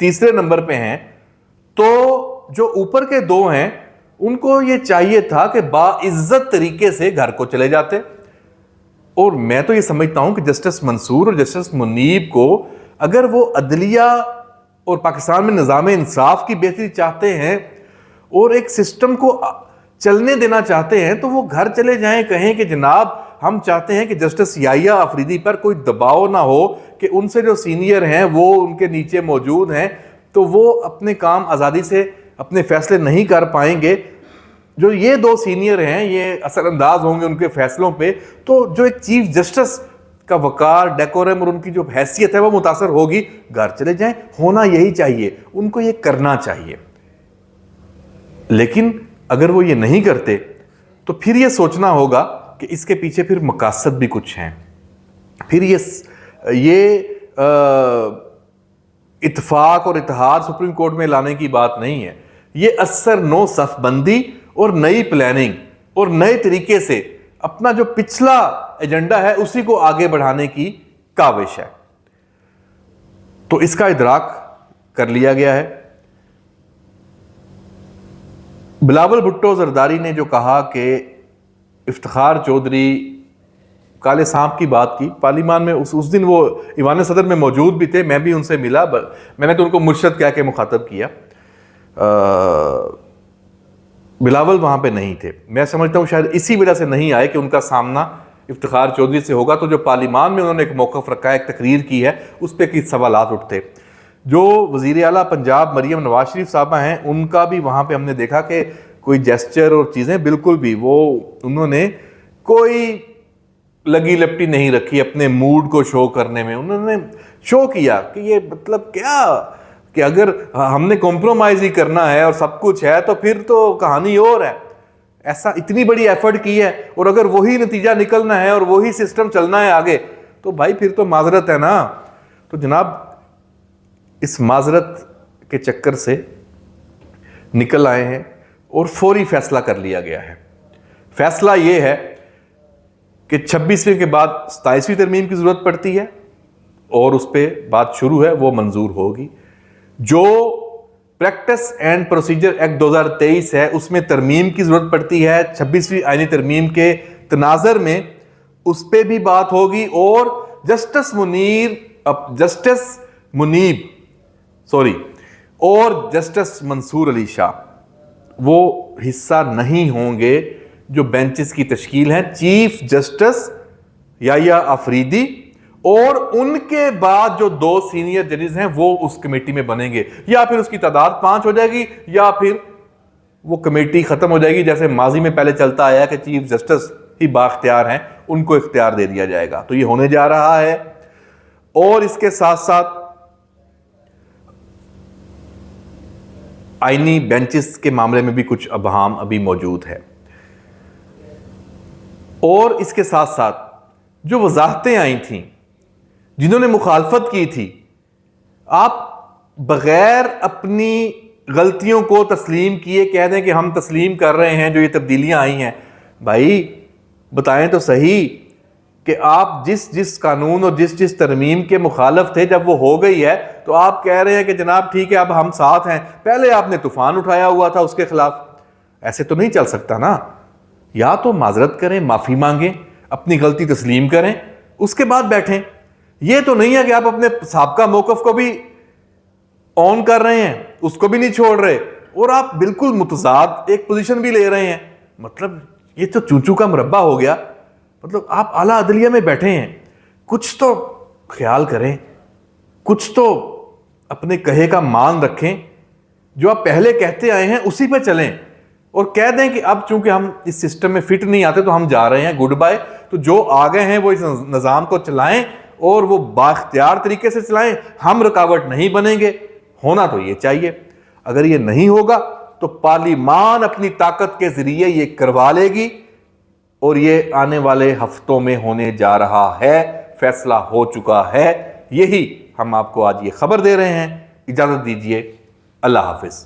تیسرے نمبر پہ ہیں، تو جو اوپر کے دو ہیں ان کو یہ چاہیے تھا کہ باعزت طریقے سے گھر کو چلے جاتے. اور میں تو یہ سمجھتا ہوں کہ جسٹس منصور اور جسٹس منیب کو اگر وہ عدلیہ اور پاکستان میں نظام انصاف کی بہتری چاہتے ہیں اور ایک سسٹم کو چلنے دینا چاہتے ہیں تو وہ گھر چلے جائیں، کہیں کہ جناب ہم چاہتے ہیں کہ جسٹس یحییٰ آفریدی پر کوئی دباؤ نہ ہو کہ ان سے جو سینئر ہیں وہ ان کے نیچے موجود ہیں تو وہ اپنے کام آزادی سے اپنے فیصلے نہیں کر پائیں گے. جو یہ دو سینئر ہیں یہ اثر انداز ہوں گے ان کے فیصلوں پہ، تو جو ایک چیف جسٹس کا وقار، ڈیکورم اور ان کی جو حیثیت ہے وہ متاثر ہوگی. گھر چلے جائیں، ہونا یہی چاہیے، ان کو یہ کرنا چاہیے. لیکن اگر وہ یہ نہیں کرتے تو پھر یہ سوچنا ہوگا کہ اس کے پیچھے پھر مقاصد بھی کچھ ہیں. پھر یہ اتفاق اور اتحاد سپریم کورٹ میں لانے کی بات نہیں ہے. یہ اثر نو صف بندی اور نئی پلاننگ اور نئے طریقے سے اپنا جو پچھلا ایجنڈا ہے اسی کو آگے بڑھانے کی کاوش ہے. تو اس کا ادراک کر لیا گیا ہے. بلاول بھٹو زرداری نے جو کہا کہ افتخار چودھری کالے سانپ کی بات کی پارلیمان میں، اس دن وہ ایوان صدر میں موجود بھی تھے، میں بھی ان سے ملا، میں نے تو ان کو مرشد کہہ کے مخاطب کیا. بلاول وہاں پہ نہیں تھے. میں سمجھتا ہوں شاید اسی وجہ سے نہیں آئے کہ ان کا سامنا افتخار چودھری سے ہوگا تو جو پارلیمان میں انہوں نے ایک موقف رکھا ہے، ایک تقریر کی ہے، اس پہ کچھ سوالات اٹھتے. جو وزیر اعلیٰ پنجاب مریم نواز شریف صاحبہ ہیں ان کا بھی وہاں پہ ہم نے دیکھا کہ کوئی جیسچر اور چیزیں بالکل بھی انہوں نے کوئی لگی لپٹی نہیں رکھی اپنے موڈ کو شو کرنے میں. انہوں نے شو کیا کہ یہ مطلب کیا کہ اگر ہم نے کمپرومائز ہی کرنا ہے اور سب کچھ ہے تو پھر تو کہانی اور ہے. ایسا اتنی بڑی ایفرٹ کی ہے اور اگر وہی نتیجہ نکلنا ہے اور وہی سسٹم چلنا ہے آگے تو بھائی پھر تو معذرت ہے نا. تو جناب اس معذرت کے چکر سے نکل آئے ہیں اور فوری فیصلہ کر لیا گیا ہے. فیصلہ یہ ہے کہ 26ویں کے بعد 27ویں ترمیم کی ضرورت پڑتی ہے اور اس پہ بات شروع ہے، وہ منظور ہوگی. جو پریکٹس اینڈ پروسیجر ایکٹ 2023 ہے اس میں ترمیم کی ضرورت پڑتی ہے 26ویں آئینی ترمیم کے تناظر میں، اس پہ بھی بات ہوگی. اور جسٹس منیب اور جسٹس منصور علی شاہ وہ حصہ نہیں ہوں گے جو بینچز کی تشکیل ہیں. چیف جسٹس یحییٰ آفریدی اور ان کے بعد جو 2 سینئر ججز ہیں وہ اس کمیٹی میں بنیں گے، یا پھر اس کی تعداد 5 ہو جائے گی یا پھر وہ کمیٹی ختم ہو جائے گی، جیسے ماضی میں پہلے چلتا آیا کہ چیف جسٹس ہی بااختیار ہیں، ان کو اختیار دے دیا جائے گا. تو یہ ہونے جا رہا ہے. اور اس کے ساتھ ساتھ آئینی بینچز کے معاملے میں بھی کچھ ابہام ابھی موجود ہے. اور اس کے ساتھ ساتھ جو وضاحتیں آئی تھیں، جنہوں نے مخالفت کی تھی، آپ بغیر اپنی غلطیوں کو تسلیم کیے کہہ دیں کہ ہم تسلیم کر رہے ہیں جو یہ تبدیلیاں آئی ہیں. بھائی بتائیں تو صحیح کہ آپ جس قانون اور جس ترمیم کے مخالف تھے جب وہ ہو گئی ہے تو آپ کہہ رہے ہیں کہ جناب ٹھیک ہے اب ہم ساتھ ہیں. پہلے آپ نے طوفان اٹھایا ہوا تھا اس کے خلاف. ایسے تو نہیں چل سکتا نا. یا تو معذرت کریں، معافی مانگیں، اپنی غلطی تسلیم کریں، اس کے بعد بیٹھیں. یہ تو نہیں ہے کہ آپ اپنے سابقہ موقف کو بھی آن کر رہے ہیں، اس کو بھی نہیں چھوڑ رہے اور آپ بالکل متضاد ایک پوزیشن بھی لے رہے ہیں. مطلب یہ تو چونچو کا مربع ہو گیا. مطلب آپ اعلیٰ عدلیہ میں بیٹھے ہیں، کچھ تو خیال کریں، کچھ تو اپنے کہے کا مان رکھیں. جو آپ پہلے کہتے آئے ہیں اسی پہ چلیں اور کہہ دیں کہ اب چونکہ ہم اس سسٹم میں فٹ نہیں آتے تو ہم جا رہے ہیں، گڈ بائے. تو جو آگے ہیں وہ اس نظام کو چلائیں اور وہ بااختیار طریقے سے چلائیں. ہم رکاوٹ نہیں بنیں گے. ہونا تو یہ چاہیے. اگر یہ نہیں ہوگا تو پارلیمان اپنی طاقت کے ذریعے یہ کروا لے گی اور یہ آنے والے ہفتوں میں ہونے جا رہا ہے. فیصلہ ہو چکا ہے. یہی ہم آپ کو آج یہ خبر دے رہے ہیں. اجازت دیجیے. اللہ حافظ.